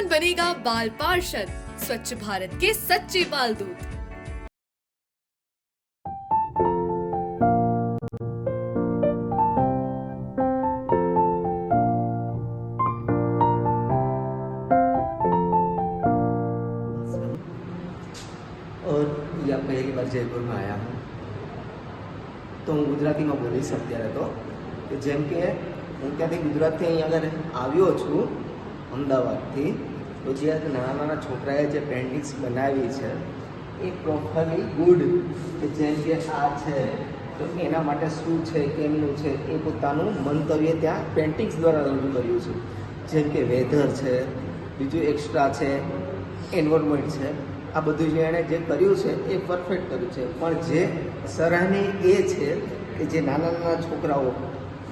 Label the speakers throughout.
Speaker 1: कौन बनेगा बाल पार्षद, स्वच्छ भारत के सच्चे बाल दूत।
Speaker 2: और यह पहली बार जयपुर में आया हूँ तो હું ગુજરાતીમાં બોલીશ અત્યારે તો જેમ કે હું ત્યાંથી ગુજરાતથી અહીં આગળ આવ્યો છું અમદાવાદથી તો જે નાના નાના છોકરાએ જે પેઇન્ટિંગ્સ બનાવી છે એ પ્રોપરલી ગુડ કે જેમ કે આ છે તો એના માટે શું છે કેમનું છે એ પોતાનું મંતવ્ય ત્યાં પેઇન્ટિંગ્સ દ્વારા રજૂ કર્યું છે જેમ કે વેધર છે બીજું એક્સ્ટ્રા છે એન્વાયરમેન્ટ છે આ બધું જે એણે જે કર્યું છે એ પરફેક્ટ કર્યું છે પણ જે સરાહનીય એ છે કે જે નાના નાના છોકરાઓ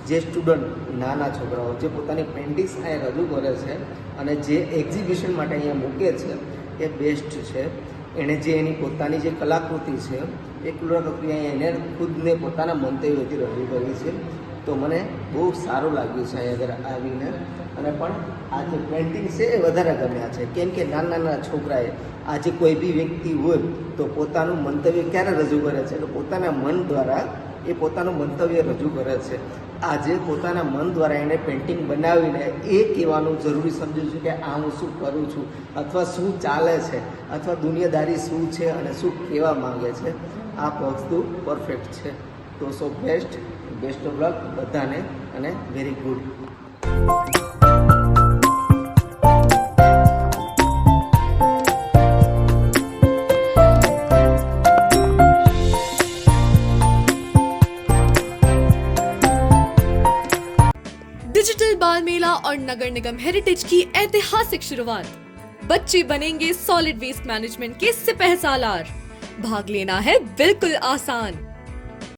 Speaker 2: જે સ્ટુડન્ટ નાના છોકરાઓ જે પોતાની પેઇન્ટિંગ્સ અહીંયા રજૂ કરે છે અને જે એક્ઝિબિશન માટે અહીંયા મૂકે છે એ બેસ્ટ છે એણે જે એની પોતાની જે કલાકૃતિ છે એ કલાકૃતિ એને ખુદને પોતાના મંતવ્યોથી રજૂ કરી છે તો મને બહુ સારું લાગ્યું છે અહીંયા આગળ આવીને અને પણ આ જે પેઇન્ટિંગ છે એ વધારે ગમ્યા છે કેમ કે નાના નાના છોકરાએ આજે કોઈ બી વ્યક્તિ હોય તો પોતાનું મંતવ્ય ક્યારે રજૂ કરે છે તો પોતાના મન દ્વારા એ પોતાનું મંતવ્ય રજૂ કરે છે આજે પોતાના મન દ્વારા એને પેઇન્ટિંગ બનાવીને એ કહેવાનું જરૂરી સમજું છું કે આ હું શું કરું છું અથવા શું ચાલે છે અથવા દુનિયાદારી શું છે અને શું કહેવા માંગે છે આ વસ્તુ પરફેક્ટ છે તો સો બેસ્ટ ઓફ લક બધાને અને વેરી ગુડ।
Speaker 1: डिजिटल बाल मेला और नगर निगम हेरिटेज की ऐतिहासिक शुरुआत। बच्चे बनेंगे सॉलिड वेस्ट मैनेजमेंट के सिपहसालार। भाग लेना है बिल्कुल आसान।